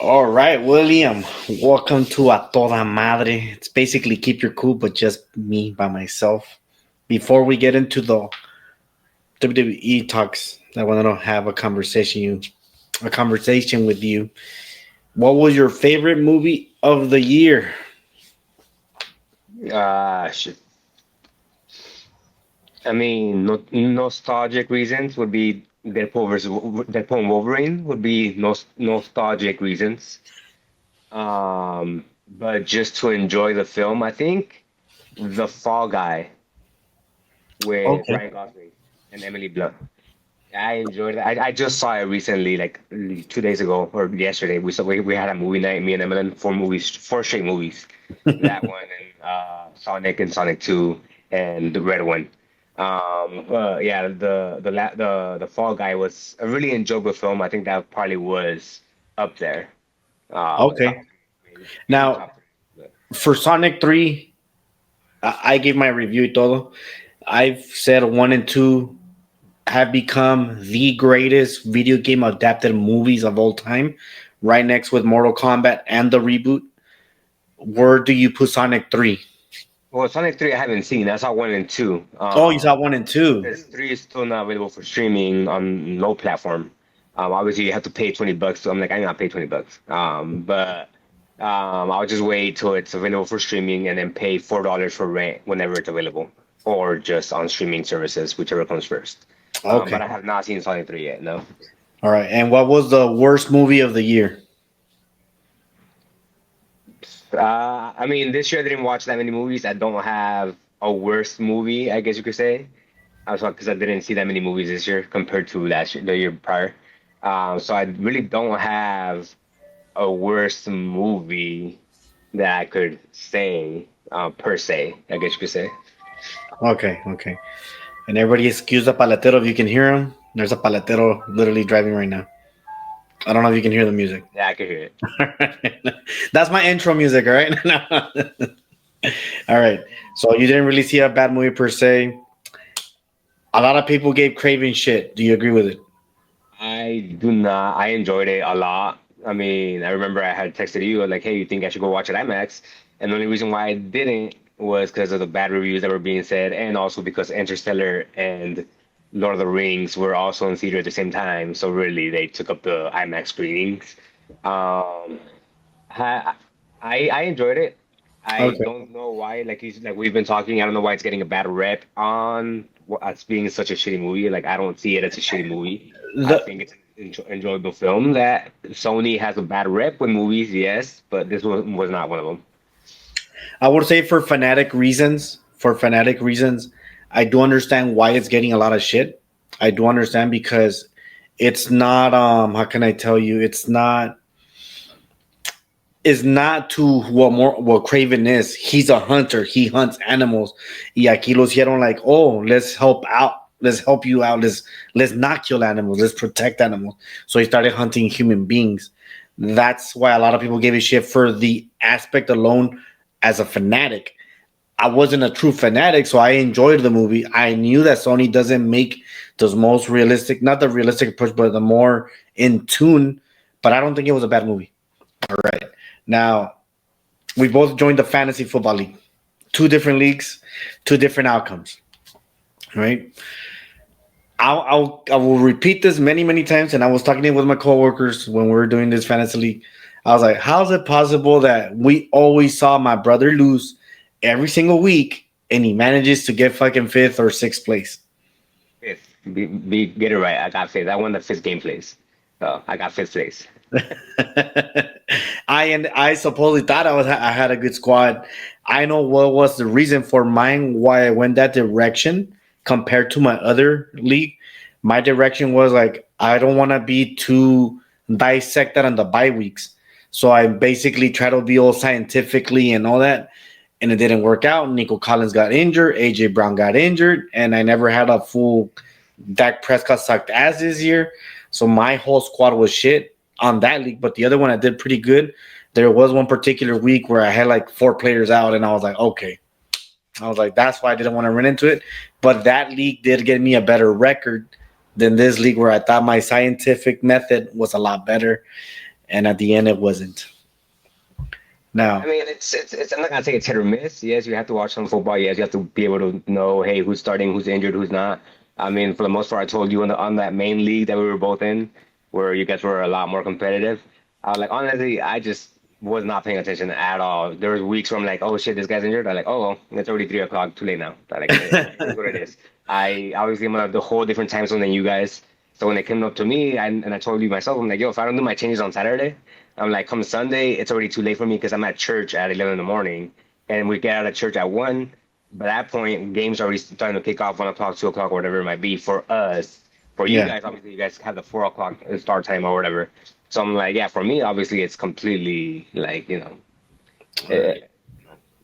All right, William. Welcome to A Toda Madre. It's basically keep your cool, but just me by myself. Before we get into the WWE talks, I want to have a conversation with you. What was your favorite movie of the year? Shit. I mean, no, nostalgic reasons would be Deadpool versus Deadpool and Wolverine would be nostalgic reasons. But just to enjoy the film, I think The Fall Guy with Okay. Ryan Gosling and Emily Blunt. I enjoyed it. I just saw it recently, like 2 days ago or yesterday. We had a movie night, me and Emily, four straight movies. That one and Sonic and Sonic 2 and the red one. Yeah, the Fall Guy was a really enjoyable film. I think that probably was up there. Top Okay. three, maybe Now, top three. But for Sonic 3, I gave my review y todo. I've said 1 and 2 have become the greatest video game adapted movies of all time, right next with Mortal Kombat and the reboot. Where do you put Sonic 3? well, Sonic 3 I haven't seen. I saw 1 and 2. Oh, you saw 1 and 2. Because 3 is still not available for streaming on no platform. Obviously you have to pay $20. So I'm like, I'm not pay $20. But I'll just wait till it's available for streaming and then pay $4 for rent whenever it's available, or just on streaming services, whichever comes first. But Okay. I have not seen Sonic 3 yet. No. All right. And what was the worst movie of the year? I mean, this year I didn't watch that many movies. I don't have a worst movie, I guess you could say. Also, because I didn't see that many movies this year compared to last year, the year prior. So I really don't have a worst movie that I could say per se. I guess you could say. Okay. Okay. And everybody excuse the paletero if you can hear him. There's a paletero literally driving right now. I don't know if you can hear the music. Yeah, I could hear it. That's my intro music, all right? All right. So you didn't really see a bad movie per se. A lot of people gave Craven shit. Do you agree with it? I do not. I enjoyed it a lot. I mean, I remember I had texted you like, "Hey, you think I should go watch it IMAX?" And the only reason why I didn't was because of the bad reviews that were being said, and also because Interstellar and Lord of the Rings were also in theater at the same time. So really, they took up the IMAX screenings. Um, I I enjoyed it. I Okay. don't know why, like we've been talking. I don't know why it's getting a bad rep on as being such a shitty movie. Like I don't see it as a shitty movie. I The think it's an enjoyable film. That Sony has a bad rep with movies, yes, but this was not one of them. I would say for fanatic reasons, I do understand why it's getting a lot of shit. I do understand because it's not how can I tell you? It's not to what Craven is. He's a hunter. He hunts animals. Y aquí los hicieron like, oh, let's help out. Let's help you out. Let's not kill animals. Let's protect animals. So he started hunting human beings. That's why a lot of people gave a shit for the aspect alone as a fanatic. I wasn't a true fanatic, so I enjoyed the movie. I knew that Sony doesn't make those most realistic, not the realistic approach, but the more in tune. But I don't think it was a bad movie. All right. Now, we both joined the fantasy football league. Two different leagues, two different outcomes. Right? I will repeat this many, many times. And I was talking with my coworkers when we were doing this fantasy league. I was like, how is it possible that we always saw my brother lose every single week and he manages to get fucking fifth or sixth place? Fifth, get it right. I got fifth. I won the fifth game place. So I got fifth place. I supposedly thought I had a good squad. I know what was the reason for mine why I went that direction compared to my other league. My direction was like I don't want to be too dissected on the bye weeks, so I basically try to be all scientifically and all that, and it didn't work out. Nico Collins got injured, AJ Brown got injured, and I never had a full Dak Prescott sucked ass this year. So my whole squad was shit on that league, but the other one I did pretty good. There was one particular week where I had like four players out, and I was like, okay. I was like, that's why I didn't want to run into it. But that league did get me a better record than this league where I thought my scientific method was a lot better. and at the end it wasn't. I Now, mean, it's. I'm not gonna say it's hit or miss. Yes, you have to watch some football. Yes, you have to be able to know, hey, who's starting, who's injured, who's not. I mean, for the most part, I told you on that main league that we were both in, where you guys were a lot more competitive. Like honestly, I just was not paying attention at all. There was weeks where I'm like, oh shit, this guy's injured. I'm like, oh, well, it's already 3 o'clock, too late now. But like, it is what it is. I obviously I'm on the whole different time zone than you guys. So when it came up to me, and I told you myself, I'm like, yo, if I don't do my changes on Saturday. I'm like, come Sunday, it's already too late for me because I'm at church at 11 in the morning, and we get out of church at 1. By that point, games are already starting to kick off 1 o'clock, 2 o'clock, whatever it might be for us. For you yeah. guys, obviously, you guys have the 4 o'clock start time or whatever. So I'm like, yeah, for me, obviously, it's completely like, eh,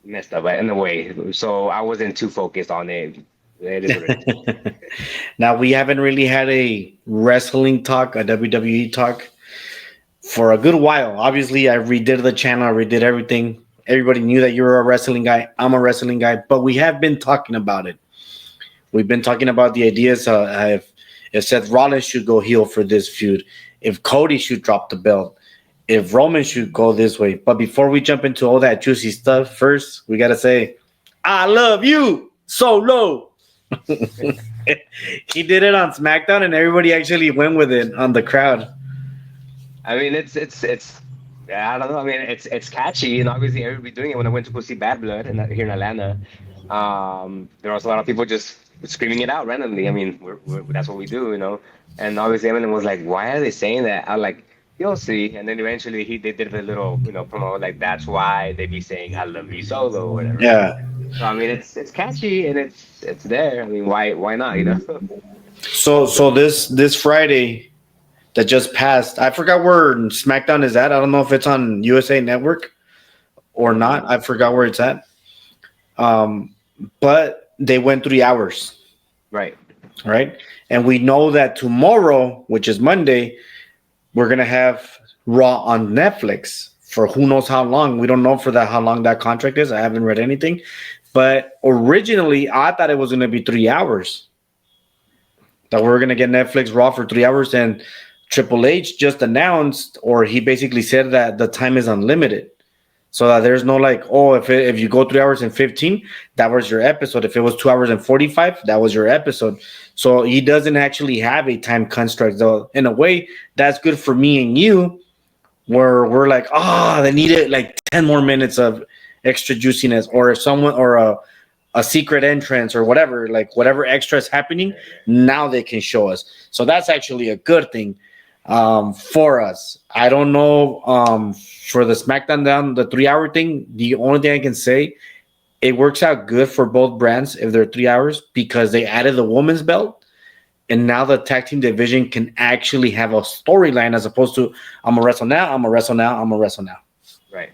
messed up in a way. So I wasn't too focused on it. It is what it is. Now we haven't really had a wrestling talk, a WWE talk for a good while. Obviously, I redid the channel, I redid everything. Everybody knew that you were a wrestling guy. I'm a wrestling guy, but we have been talking about it. We've been talking about the ideas. If Seth Rollins should go heel for this feud, if Cody should drop the belt, if Roman should go this way. But before we jump into all that juicy stuff, first we gotta say, I love you, Solo. He did it on SmackDown, and everybody actually went with it on the crowd. I mean, it's. I don't know. I mean, it's catchy, and obviously everybody doing it. When I went to go see Bad Blood here in Atlanta, there was a lot of people just screaming it out randomly. I mean, that's what we do. And obviously Eminem was like, "Why are they saying that?" I was like, "You'll see." And then eventually they did a little, promo like, "That's why they be saying I love you solo or whatever." Yeah. So I mean, it's catchy and it's there. I mean, why not? So this Friday that just passed, I forgot where SmackDown is at. I don't know if it's on USA Network or not. I forgot where it's at. Um, but they went 3 hours, Right. right? And we know that tomorrow, which is Monday, we're gonna have Raw on Netflix for who knows how long. We don't know for that how long that contract is. I haven't read anything, but originally I thought it was gonna be 3 hours. That we are gonna get Netflix Raw for 3 hours, and Triple H just announced, or he basically said that the time is unlimited. So that there's no like, oh, if you go 3 hours and 15, that was your episode. If it was 2 hours and 45, that was your episode. So he doesn't actually have a time construct. Though in a way, that's good for me and you, where we're like, they needed like 10 more minutes of extra juiciness, or if someone or a secret entrance or whatever, like whatever extra is happening, now they can show us. So that's actually a good thing for us. I don't know for the SmackDown down the 3 hour thing. The only thing I can say, it works out good for both brands if they're 3 hours because they added the women's belt, and now the tag team division can actually have a storyline as opposed to I'm a wrestle now, I'm a wrestle now, I'm a wrestle now. Right.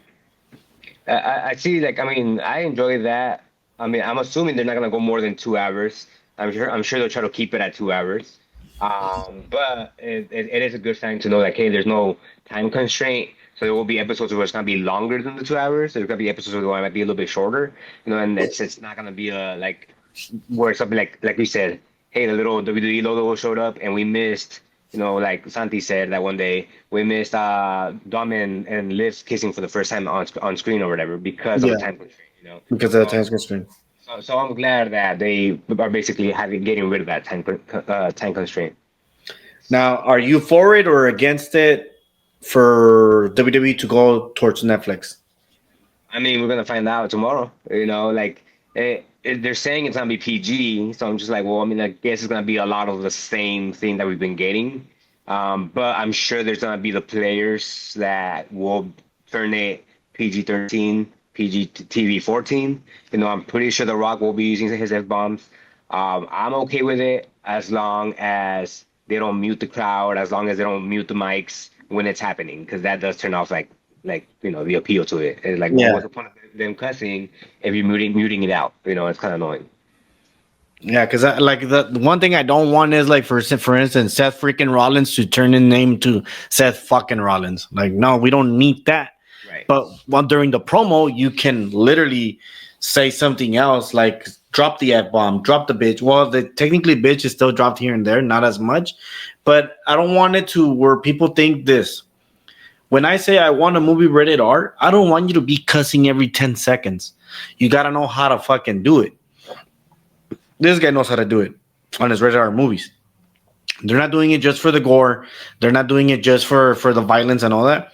I see. Like, I mean, I enjoy that. I mean, I'm assuming they're not gonna go more than 2 hours. I'm sure they'll try to keep it at 2 hours. But it is a good sign to know like, hey, there's no time constraint. So there will be episodes where it's gonna be longer than the 2 hours. There's gonna be episodes where it might be a little bit shorter. And it's not gonna be a like where something like we said, hey, the little WWE logo showed up and we missed. Like Santi said that one day we missed Dom and Liv kissing for the first time on screen or whatever because of Yeah, the time constraint. because of the time constraint. So I'm glad that they are basically getting rid of that time constraint. Now, are you for it or against it for WWE to go towards Netflix? I mean, we're gonna find out tomorrow. Like they're saying it's gonna be PG, so I'm just like, well, I mean, I guess it's gonna be a lot of the same thing that we've been getting. But I'm sure there's gonna be the players that will turn it PG-13, PG TV 14. I'm pretty sure The Rock will be using his F bombs. I'm okay with it as long as they don't mute the crowd, as long as they don't mute the mics when it's happening, because that does turn off like the appeal to it. It's like, well, Yeah. what's the point of them cussing if you're muting it out? It's kind of annoying. Yeah, because like the one thing I don't want is like for instance Seth freaking Rollins to turn his name to Seth fucking Rollins. Like, no, we don't need that. Right. But during the promo, you can literally say something else like drop the F bomb, drop the bitch. Well, technically bitch is still dropped here and there, not as much. But I don't want it to where people think this. When I say I want a movie rated R, I don't want you to be cussing every 10 seconds. You gotta know how to fucking do it. This guy knows how to do it on his rated R movies. They're not doing it just for the gore. They're not doing it just for the violence and all that.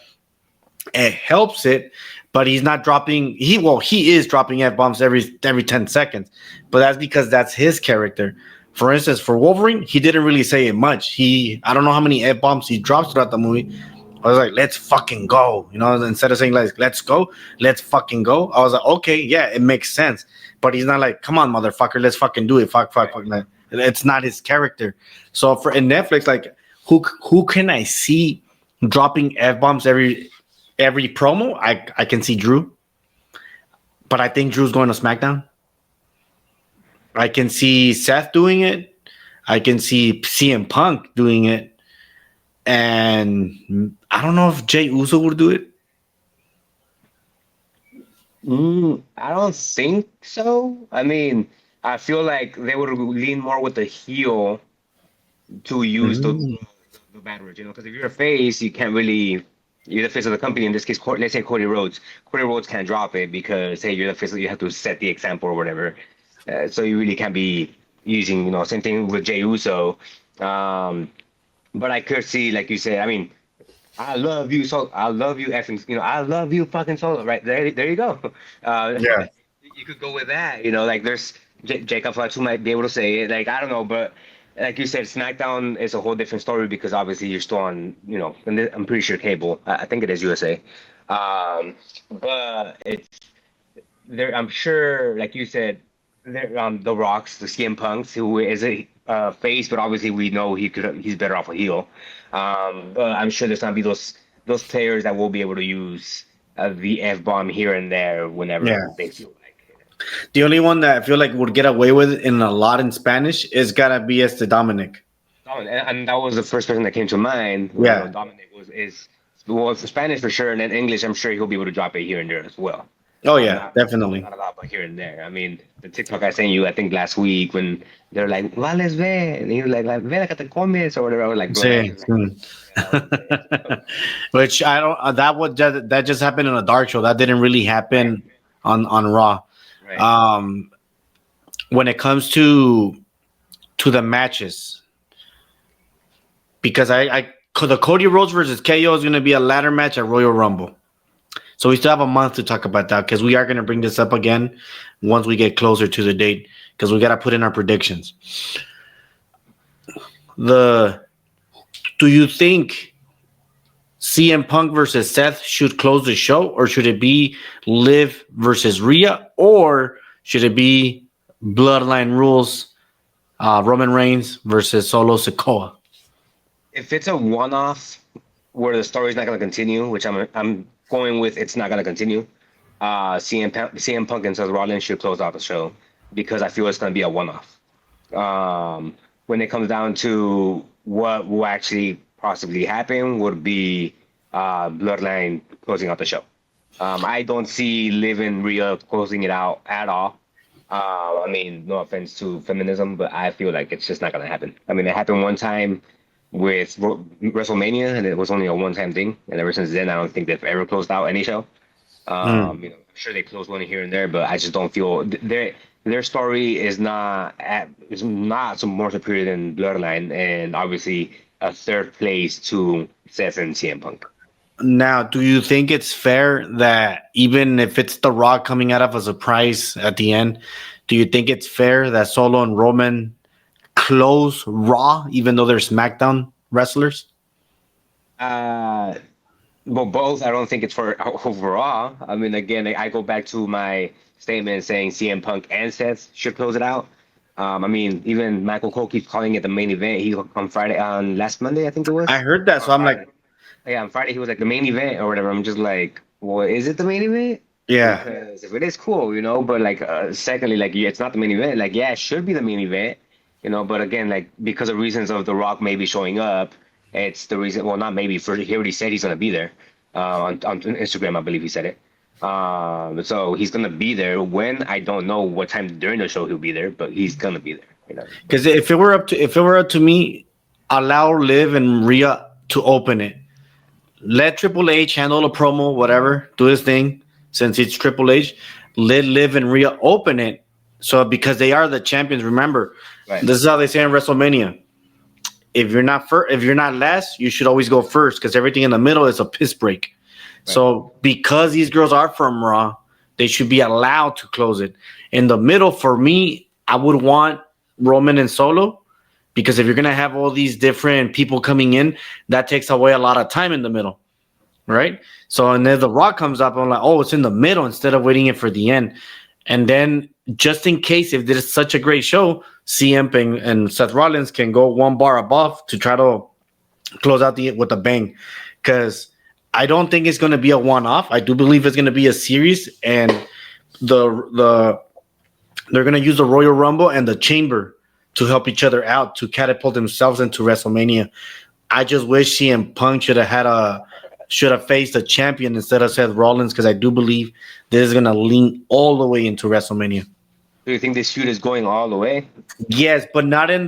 It helps it, but he's not dropping. He is dropping f bombs every 10 seconds, but that's because that's his character. For instance, for Wolverine, he didn't really say it much. I don't know how many f bombs he drops throughout the movie. I was like, let's fucking go, instead of saying like let's go, let's fucking go. I was like, okay, yeah, it makes sense, but he's not like, come on, motherfucker, let's fucking do it, fuck. Like, it's not his character. So for in Netflix, like who can I see dropping f bombs every promo? I can see Drew, but I think Drew's going to SmackDown. I can see Seth doing it. I can see CM Punk doing it. And I don't know if Jay Uso would do it. I don't think so. I mean, I feel like they would lean more with the heel to use Mm. the bad words, because if you're a face, you can't really. You're the face of the company. In this case, let's say Cody Rhodes. Cody Rhodes can't drop it because hey, you're the face. You have to set the example or whatever. So you really can't be using, same thing with Jey Uso. But I could see, like you said, I mean, I love you, so I love you, effing, I love you, fucking Solo. Right there, there you go. Uh, Yeah. you could go with that, like there's Jacob Fatu might be able to say it, like I don't know, but like you said, SmackDown is a whole different story because obviously you're still on, and I'm pretty sure cable. I think it is USA. But it's there. I'm sure, like you said, there the Rocks, the CM Punks, who is a face, but obviously we know he's better off a heel. But I'm sure there's gonna be those players that will be able to use the F bomb here and there Yeah. whenever they feel like it. The only one that I feel like would get away with in a lot in Spanish is gotta be este Dominic. And that was the first person that came to mind. Yeah. Dominic well, for Spanish for sure, and then English. I'm sure he'll be able to drop it here and there as well. Oh yeah, Not definitely. not a lot, but here and there. I mean, the TikTok I sent you, I think last week when they're like, "Vales ve," and he was like, "Ve la que te comes" or whatever. I was like, "Bro, Sí. that's Mm. yeah, Which I don't. That just happened in a dark show. That didn't really right, happen on Raw. right." Um, when it comes to the matches, because the Cody Rhodes versus KO is going to be a ladder match at Royal Rumble. So we still have a month to talk about that because we are going to bring this up again once we get closer to the date because we got to put in our predictions. Do you think CM Punk versus Seth should close the show, or should it be Liv versus Rhea, or should it be Bloodline Rules, Roman Reigns versus Solo Sikoa? If it's a one-off where the story's not going to continue, which I'm going with, it's not going to continue. CM Punk and Seth Rollins should close out the show because I feel it's going to be a one-off. When it comes down to what will actually possibly happen, would be Bloodline closing out the show. I don't see Liv and Rhea closing it out at all. I mean, no offense to feminism, but I feel like it's just not going to happen. I mean, it happened one time with WrestleMania, and it was only a one-time thing. And ever since then, I don't think they've ever closed out any show. Mm. I'm sure they closed one here and there, but I just don't feel their story is not so more superior than Bloodline, and obviously a third place to Seth and CM Punk. Now, do you think it's fair that even if it's The Rock coming out of a surprise at the end, do you think it's fair that Solo and Roman close Raw, even though they're SmackDown wrestlers? Uh, well, both. I don't think it's for overall. I mean, again, I go back to my statement saying CM Punk and Seth should close it out. I mean, even Michael Cole keeps calling it the main event. He on Friday, on last Monday, I think it I was. heard that, On so I'm like, Friday. Yeah, on Friday he was like the main event or whatever. I'm just like, well, is it the main event? yeah, Because if it is cool, but like, secondly, like, yeah, it's not the main event. Like, yeah, it should be the main event, but again, like, because of reasons of The Rock maybe showing up, it's the reason. Well, not maybe. He already said he's gonna be there. On Instagram, I believe he said it. So he's gonna be there. When, I don't know what time during the show he'll be there, but he's gonna be there. because if it were up to me, allow Liv and Rhea to open it. let Triple H handle a promo, whatever, do his thing. Since it's Triple H, let Liv and Rhea open it. So because they are the champions, remember, Right. this is how they say in WrestleMania. If you're not first, if you're not last, you should always go first because everything in the middle is a piss break. Right. So because these girls are from Raw, they should be allowed to close it. In the middle, for me, I would want Roman and Solo because if you're gonna have all these different people coming in, that takes away a lot of time in the middle, right? So and then the Rock comes up, I'm like, oh, it's in the middle instead of waiting it for the end. And then just in case if this is such a great show, CM and Seth Rollins can go one bar above to try to close out the with a bang. Because I don't think it's going to be a one-off. I do believe it's going to be a series, and the they're going to use the Royal Rumble and the Chamber to help each other out to catapult themselves into WrestleMania. I just wish CM Punk should have faced a champion instead of Seth Rollins because I do believe this is going to lean all the way into WrestleMania. Do you think this feud is going all the way? Yes, but not in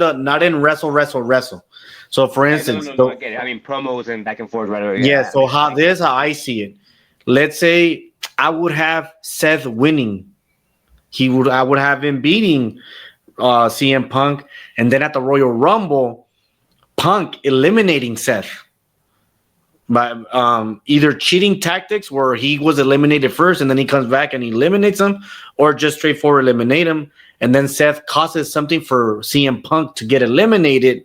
wrestle. So for instance, No. I get it. I mean, promos and back and forth, right? yeah. Yeah. So how I see it. Let's say I would have Seth winning. I would have him beating CM Punk, and then at the Royal Rumble, Punk eliminating Seth by either cheating tactics where he was eliminated first and then he comes back and he eliminates him, or just straightforward eliminate him, and then Seth causes something for CM Punk to get eliminated,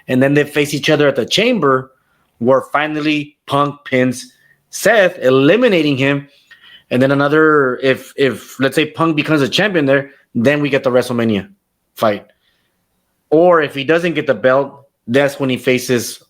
and then they face each other at the Chamber, where finally Punk pins Seth, eliminating him, and then another. If let's say Punk becomes a champion there, then we get the WrestleMania fight. Or if he doesn't get the belt, that's when he faces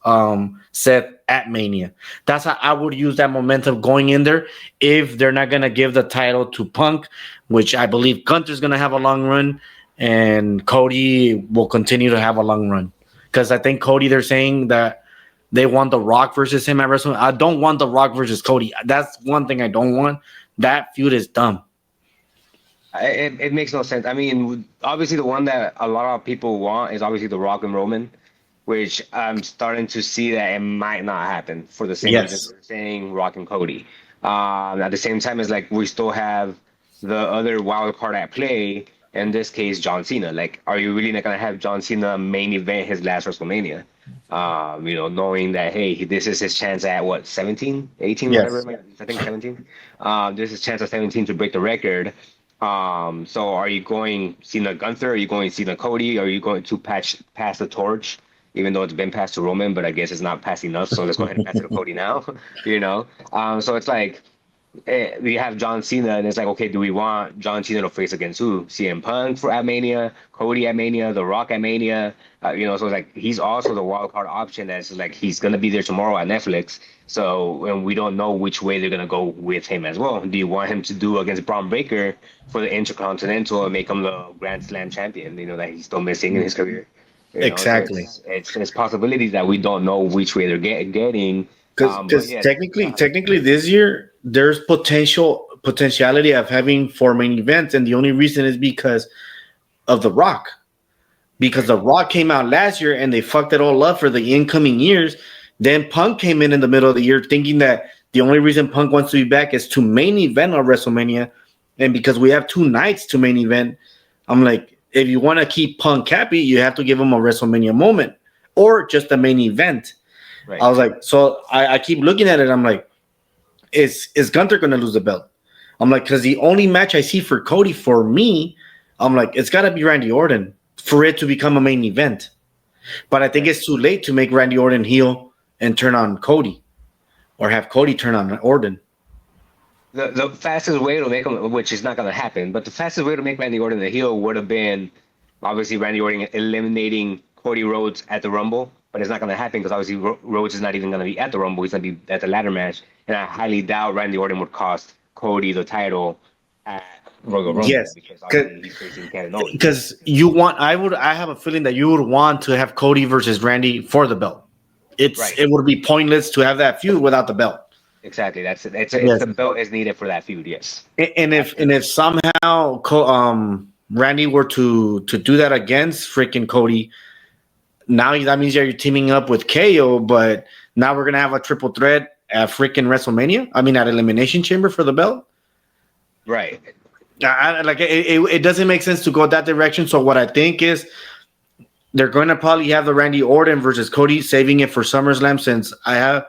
Seth at Mania. That's how I would use that momentum going in there. If they're not gonna give the title to Punk, which I believe Gunther's gonna have a long run, and Cody will continue to have a long run. Because I think Cody, they're saying that they want The Rock versus him at WrestleMania. I don't want The Rock versus Cody. That's one thing I don't want. That feud is dumb. It makes no sense. I mean, obviously, the one that a lot of people want is obviously The Rock and Roman, which I'm starting to see that it might not happen for the same reason Yes. we're saying Rock and Cody. At the same time, it's like we still have the other wild card at play. In this case, John Cena. Like, are you really not gonna have John Cena main event his last WrestleMania? Knowing that hey, this is his chance at what 17, 18, Yes. whatever. I think 17. This is chance at 17 to break the record. So are you going Cena Gunther? Are you going Cena Cody? Are you going to pass the torch? Even though it's been passed to Roman, but I guess it's not passed enough. So let's go ahead and pass it to Cody now. So it's like we have John Cena, and it's like, okay, do we want John Cena to face against who? CM Punk for at Mania, Cody at Mania, The Rock at Mania. So it's like he's also the wild card option. That's like he's gonna be there tomorrow at Netflix. So and we don't know which way they're gonna go with him as well. Do you want him to do against Braun Breaker for the Intercontinental and make him the Grand Slam champion? That he's still missing in his career. Exactly. So it's possibilities that we don't know which way they're getting. Because technically this year there's potentiality of having 4 main events, and the only reason is because of The Rock. Because The Rock came out last year and they fucked it all up for the incoming years. Then Punk came in the middle of the year thinking that the only reason Punk wants to be back is to main event on WrestleMania, and because we have 2 nights to main event, I'm like, if you want to keep Punk happy, you have to give him a WrestleMania moment or just a main event. Right. I was like, so I keep looking at it. I'm like, is Gunther going to lose the belt? I'm like, because the only match I see for Cody, for me, I'm like, it's got to be Randy Orton for it to become a main event. But I think it's too late to make Randy Orton heel and turn on Cody, or have Cody turn on Orton. The fastest way to make him, which is not going to happen, but the fastest way to make Randy Orton the heel would have been obviously Randy Orton eliminating Cody Rhodes at the Rumble. But it's not going to happen because obviously Rhodes is not even going to be at the Rumble. He's going to be at the ladder match. And I highly doubt Randy Orton would cost Cody the title at Royal Rumble. Yes, because obviously he's facing Kevin Owens. Because I have a feeling that you would want to have Cody versus Randy for the belt. It would be pointless to have that feud without the belt. Exactly. That's it. The belt is needed for that feud. Yes. And if somehow Randy were to do that against freaking Cody, now that means you're teaming up with KO, but now we're gonna have a triple threat at freaking WrestleMania. I mean, at Elimination Chamber for the belt. Right. Like it doesn't make sense to go that direction. So what I think is they're going to probably have the Randy Orton versus Cody, saving it for SummerSlam. Since I've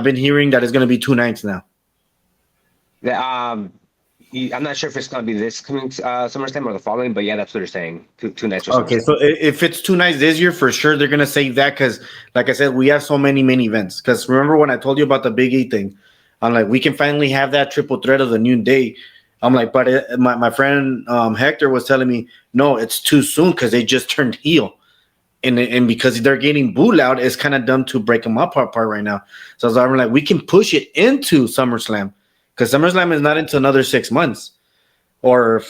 been hearing that it's going to be 2 nights now. The, I'm not sure if it's gonna be this coming SummerSlam or the following, but yeah, that's what they're saying. Two nights or Okay, SummerSlam. so if it's 2 nights this year, for sure they're gonna save that because, like I said, we have so many main events. Because remember when I told you about the Big E thing, I'm like, we can finally have that triple threat of the new day. I'm like, but my friend Hector was telling me, no, it's too soon because they just turned heel, and because they're getting booed out, it's kind of dumb to break them apart right now. So I'm like, we can push it into SummerSlam because SummerSlam is not into another 6 months or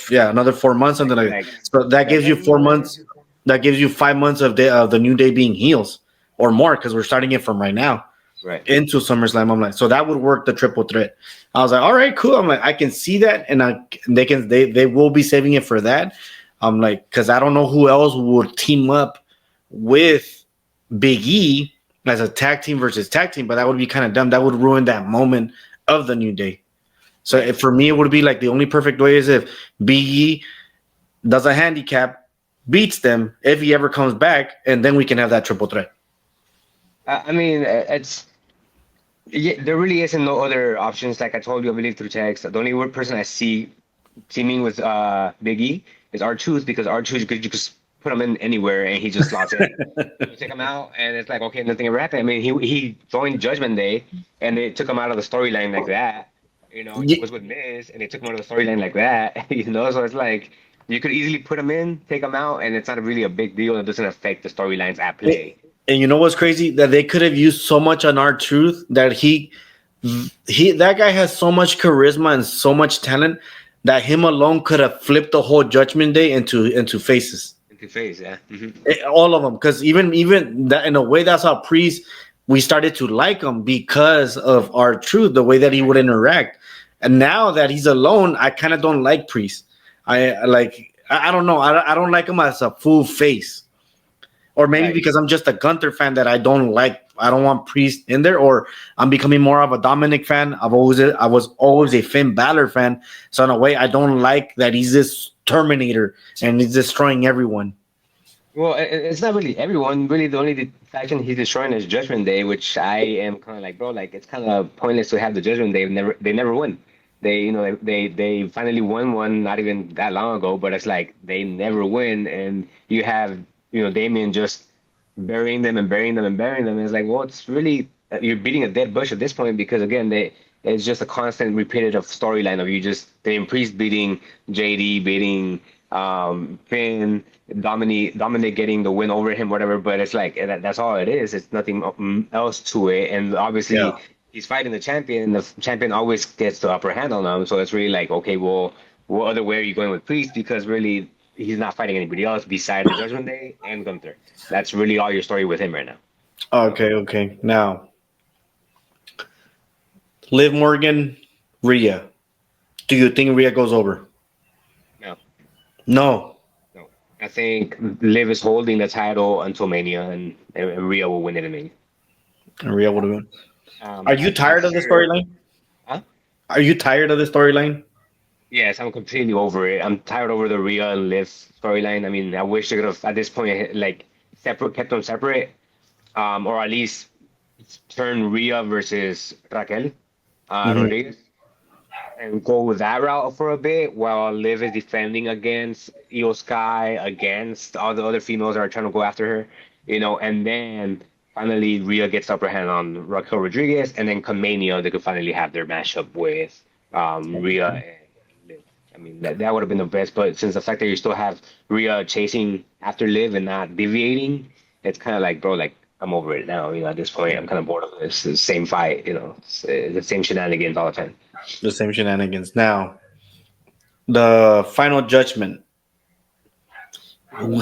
Yeah. another 4 months, something like that. Like So that gives you 4 months. 7. That gives you 5 months of the new day being heels or more because we're starting it from right now Right. into SummerSlam. I'm like, so that would work the triple threat. I was like, all right, cool. I'm like, I can see that, and they will be saving it for that. I'm like, because I don't know who else would team up with Big E as a tag team versus tag team, but that would be kind of dumb. That would ruin that moment of the new day. So Right. for me, it would be like the only perfect way is if Big E does a handicap, beats them if he ever comes back, and then we can have that triple threat. I mean, it's yeah, there really isn't no other options. Like I told you, I believe through text, the only person I see teaming with Big E is R-Truth because R-Truth you could just put him in anywhere and he just slots in. You take him out and it's like okay, nothing ever happened. I mean, he joined Judgment Day and they took him out of the storyline like that. You know, he Ye- was with Miz and they took him out of the storyline like that. You know, so it's like you could easily put him in, take him out, and it's not really a big deal. It doesn't affect the storylines at play. And you know what's crazy? That they could have used so much on our truth that he that guy has so much charisma and so much talent that him alone could have flipped the whole Judgment Day into faces. Into phase, yeah. All of them, because even that in a way, that's how Priest we started to like him because of our truth, the way that he would interact. And now that he's alone, I kind of don't like Priest. I don't know. I don't like him as a full face, or maybe Right. because I'm just a Gunther fan that I don't like. I don't want Priest in there, or I'm becoming more of a Dominic fan. I was always a Finn Balor fan, so in a way, I don't like that he's this Terminator and he's destroying everyone. Well, it's not really everyone. Really, the only faction he's destroying is Judgment Day, which I am kind of like, bro, like it's kind of pointless to have the Judgment Day. They never win. They, you know, they finally won one not even that long ago, but it's like they never win, and you have, you know, Damien just burying them and burying them and burying them. And it's like, well, it's really you're beating a dead bush at this point because again, it's just a constant repetitive storyline of you just Damien Priest beating JD, beating Finn, Dominic getting the win over him, whatever. But it's like that's all it is. It's nothing else to it. And obviously, Yeah. he's fighting the champion, and the champion always gets the upper hand on him. So it's really like, okay, well, what other way are you going with Priest? Because really, he's not fighting anybody else besides the Judgment Day and Gunther. That's really all your story with him right now. Okay, okay. Now, Liv Morgan, Rhea. Do you think Rhea goes over? No, No. no. I think Liv is holding the title until Mania, and Rhea will win it in Mania. Rhea would have won. Are you I'm tired of the sure. storyline? Huh? Are you tired of the storyline? Yes, I'm completely over it. I'm tired over the Rhea and Liv storyline. I mean, I wish they could have at this point like separate, kept them separate, or at least turn Rhea versus Raquel Hmm. Rodriguez and go with that route for a bit while Liv is defending against Io Sky, against all the other females that are trying to go after her, you know, and then finally Rhea gets upper hand on Raquel Rodriguez, and then come Mania, they could finally have their matchup with Rhea and Liv. I mean, that would have been the best, but since the fact that you still have Rhea chasing after Liv and not deviating, it's kind of like, bro, like, I'm over it now. You know, at this point, I'm kind of bored of this. It's the same fight, you know, it's, the same shenanigans all the time. The same shenanigans. Now, the final judgment,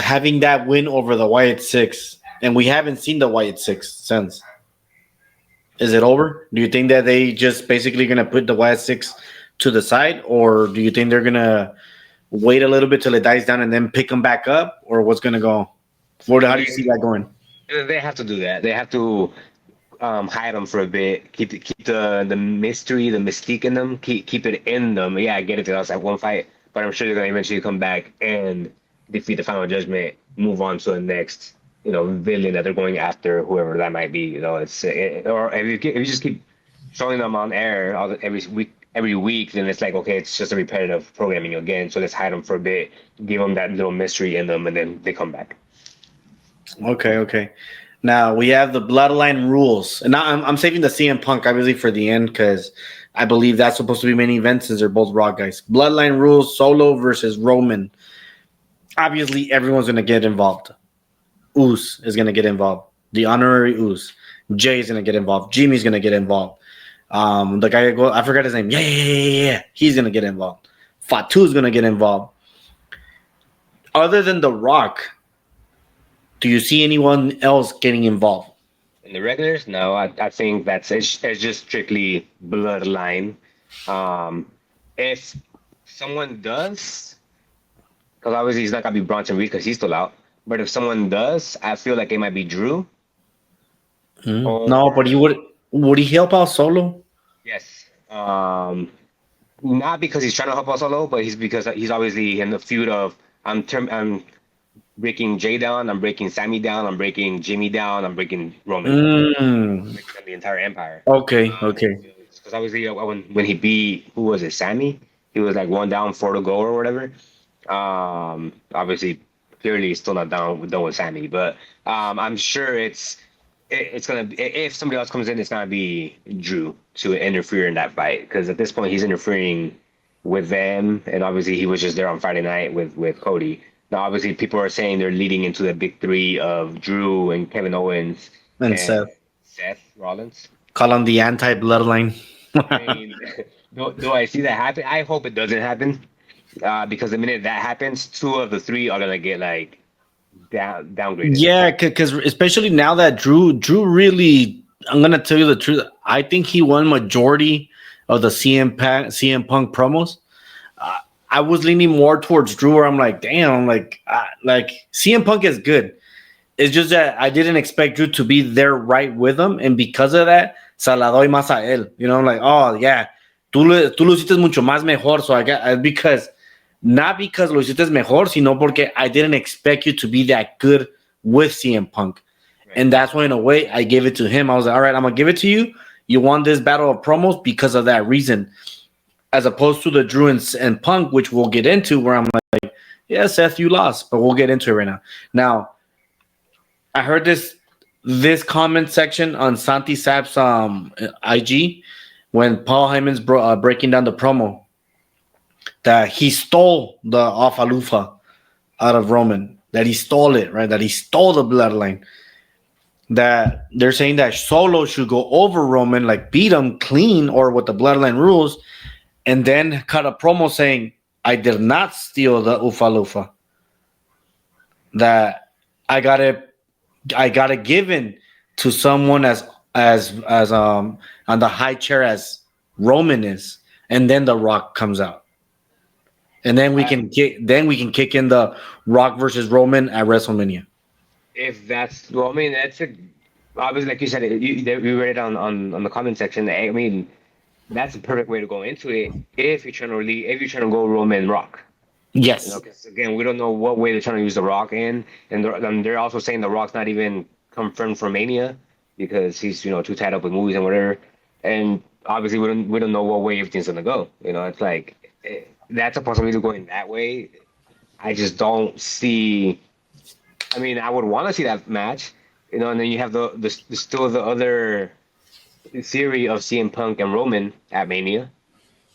having that win over the Wyatt Six, and we haven't seen the Wyatt Six since. Is it over? Do you think that they just basically gonna put the Wyatt Six to the side, or do you think they're gonna wait a little bit till it dies down and then pick them back up, or what's gonna go? I How do you see mean, that going? they have to do that. They have to hide them for a bit, keep the mystery, the mystique in them, keep it in them. Yeah, I get it. That was like one fight, but I'm sure they're gonna eventually come back and defeat the Final Judgment, move on to the next, villain that they're going after, whoever that might be. Or if you just keep showing them on air every week, then it's like, okay, it's just a repetitive programming again. So let's hide them for a bit, give them that little mystery in them, and then they come back. Okay, okay. Now we have the Bloodline rules, and now I'm saving the CM Punk obviously for the end because I believe that's supposed to be main events since they're both Raw guys. Bloodline rules: Solo versus Roman. Obviously, everyone's gonna get involved. Uce is gonna get involved. The honorary Uce. Jay is gonna get involved. Jimmy's gonna get involved. The guy I forgot his name. Yeah. He's gonna get involved. Fatu's gonna get involved. Other than The Rock, do you see anyone else getting involved? In the regulars, no, I think it's just strictly bloodline. Um, if someone does, because obviously he's not gonna be Bronson Reed because he's still out. But if someone does, I feel like it might be Drew. No, but Or would he help out Solo? yes, not because he's trying to help us solo, but he's obviously in the feud of I'm breaking Jay down, I'm breaking Sammy down, I'm breaking Jimmy down, I'm breaking Roman down, Mm, breaking down the entire empire. okay, okay. Because obviously when he beat who was it, Sammy, he was like one down, four to go or whatever. Obviously, clearly he's still not done with Sammy, but I'm sure it's gonna be, if somebody else comes in, it's gonna be Drew to interfere in that fight because at this point he's interfering with them, and obviously he was just there on Friday night with Cody. Now obviously people are saying they're leading into the big three of Drew and Kevin Owens And and Seth. Seth Rollins. Call him the anti-bloodline. I mean, do I see that happen? I hope it doesn't happen because the minute that happens, two of the three are gonna get like downgraded. Yeah, because especially now that Drew really, I'm gonna tell you the truth. I think he won majority of the CM Punk promos. I was leaning more towards Drew, where I'm like, damn, like CM Punk is good. It's just that I didn't expect Drew to be there right with him, and because of that, se la doy más a él. I'm like, oh yeah, tú lo hiciste mucho más mejor. So I got because not because lo hiciste mejor, sino porque I didn't expect you to be that good with CM Punk, Right. and that's why in a way I gave it to him. I was like, all right, I'm gonna give it to you. You won this battle of promos because of that reason, as opposed to the Drew and Punk, which we'll get into, where I'm like, yeah, Seth, you lost, but we'll get into it right now. Now, I heard this comment section on Santi Sap's IG when Paul Heyman's breaking down the promo that he stole the Alpha Lufa out of Roman, that he stole it, right? That he stole the bloodline. That they're saying that Solo should go over Roman, like beat him clean or with the bloodline rules, and then cut a promo saying, I did not steal the Ufa Lufa. That I got it given to someone as on the high chair as Roman is, and then The Rock comes out, and then we can kick in the Rock versus Roman at WrestleMania. If that's well, I mean that's obviously like you said, you read it on the comment section. I mean that's a perfect way to go into it if you're trying to go Roman Rock. Yes. 'Cause again, we don't know what way they're trying to use The Rock in, and they're also saying The Rock's not even confirmed for Mania because he's too tied up with movies and whatever. And obviously, we don't know what way everything's gonna go. It's like that's a possibility going that way. I just don't see. I mean, I would want to see that match, and then you have the still the other theory of CM Punk and Roman at Mania.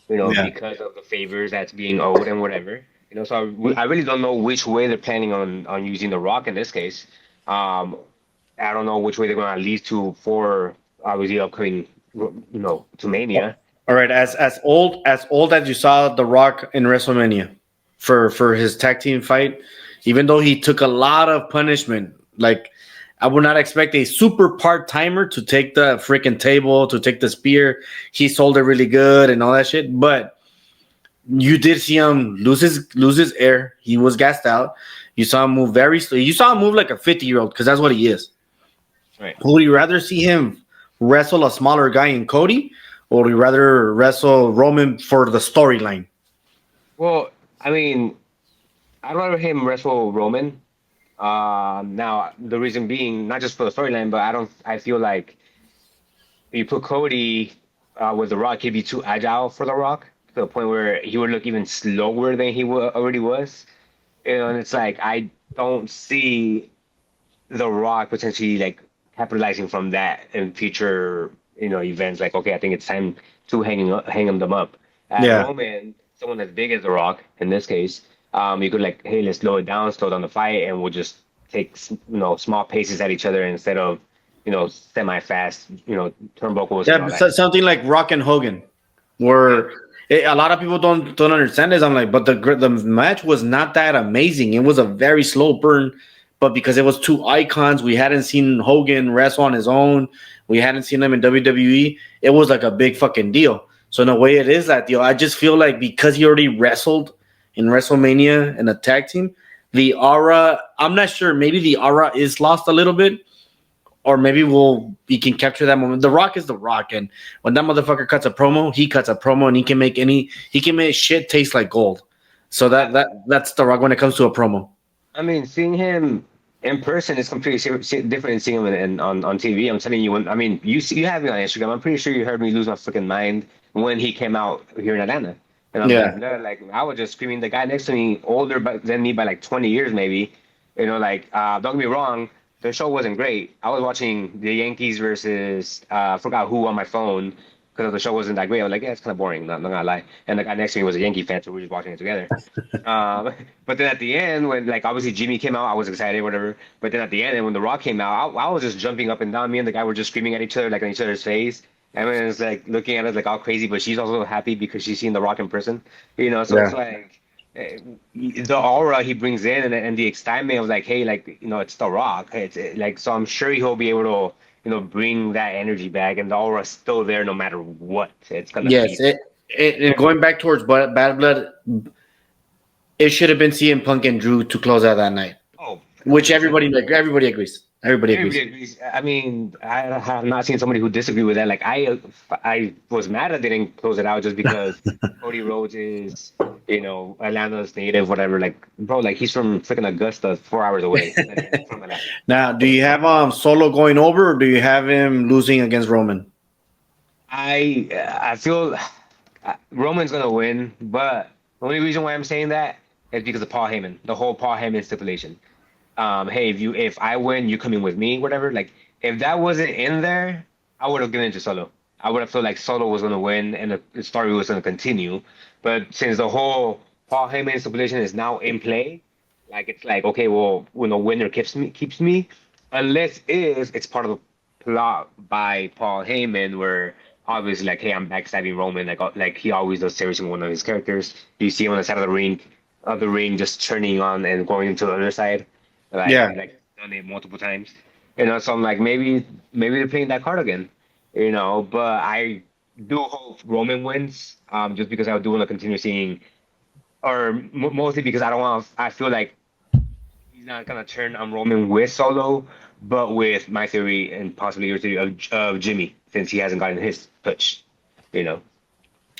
Yeah. Because of the favors that's being owed and whatever. So I really don't know which way they're planning on using The Rock in this case. I don't know which way they're going to lead to for obviously upcoming, to Mania. All right. As old as you saw The Rock in WrestleMania for his tag team fight, even though he took a lot of punishment, like I would not expect a super part timer to take the freaking table, to take the spear. He sold it really good and all that shit, but you did see him lose his air. He was gassed out. You saw him move very slowly. You saw him move like a 50-year-old because that's what he is. Right. Would you rather see him wrestle a smaller guy in Cody, or would you rather wrestle Roman for the storyline? Well, I mean, I'd rather him wrestle Roman. Now the reason being not just for the storyline, but I feel like you put Cody with The Rock, he'd be too agile for The Rock to the point where he would look even slower than already was. And it's like I don't see The Rock potentially like capitalizing from that in future, events. Like, okay, I think it's time to hang them up. Yeah. Roman, someone as big as The Rock in this case, you could like, hey, let's slow down the fight, and we'll just take small paces at each other instead of semi-fast, turnbuckles and Yeah, all that. something like Rock and Hogan, Yeah. where a lot of people don't understand this. I'm like, but the match was not that amazing. It was a very slow burn, but because it was two icons, we hadn't seen Hogan wrestle on his own. We hadn't seen him in WWE. It was like a big fucking deal. So in a way, it is that deal. I just feel like because he already wrestled in WrestleMania in a tag team, the aura. I'm not sure. Maybe the aura is lost a little bit, or maybe we can capture that moment. The Rock is the Rock, and when that motherfucker cuts a promo, he cuts a promo, and he can make shit taste like gold. So that's the Rock when it comes to a promo. I mean, seeing him in person is completely different than seeing him on TV. I'm telling you, I mean, you have me on Instagram. I'm pretty sure you heard me lose my freaking mind when he came out here in Atlanta. And I'm like, Yeah. no, like I was just screaming. The guy next to me, older than me by like 20 years, maybe. Like, don't get me wrong, the show wasn't great. I was watching the Yankees versus I forgot who on my phone because the show wasn't that great. I was like, yeah, it's kind of boring. Not gonna lie. And the guy next to me was a Yankee fan, so we were just watching it together. Um, but then at the end, when like obviously Jimmy came out, I was excited, whatever. But then at the end, and when The Rock came out, I was just jumping up and down. Me and the guy were just screaming at each other, like on each other's face. And then it's like looking at us like all crazy, but she's also happy because she's seen The Rock in person, So it's Yeah. like the aura he brings in, and the excitement of like, hey, like it's The Rock. It's like so I'm sure he'll be able to bring that energy back, and the aura's still there no matter what. It's gonna Yes. be And going back towards Bad Blood, it should have been CM Punk and Drew to close out that night, oh which 100%. everybody agrees. Everybody Everybody agrees. agrees. I mean, I have not seen somebody who disagree with that. Like, I was mad that they didn't close it out just because Cody Rhodes is, Atlanta's native, whatever. Like, bro, like he's from freaking Augusta, 4 hours away. Not even from Atlanta. Now, do you So have Solo going over, or do you have him losing against Roman? I feel Roman's gonna win, but the only reason why I'm saying that is because of Paul Heyman, the whole Paul Heyman stipulation. Hey, if I win, you come in with me, whatever. Like, if that wasn't in there, I would have given it to Solo. I would have felt like Solo was gonna win and the story was gonna continue. But since the whole Paul Heyman stipulation is now in play, like it's like okay, well, when the winner keeps me, unless it's part of the plot by Paul Heyman where obviously like, hey, I'm backstabbing Roman, like he always does to every single one of his characters. You see him on the side of the ring, just turning on and going to the other side. Like Yeah. he's like done it multiple times. So I'm like maybe they're playing that card again. But I do hope Roman wins. Just because I do want to continue seeing, or mostly because I don't want. I feel like he's not gonna turn on Roman with Solo, but with my theory and possibly your theory of Jimmy, since he hasn't gotten his touch. You know.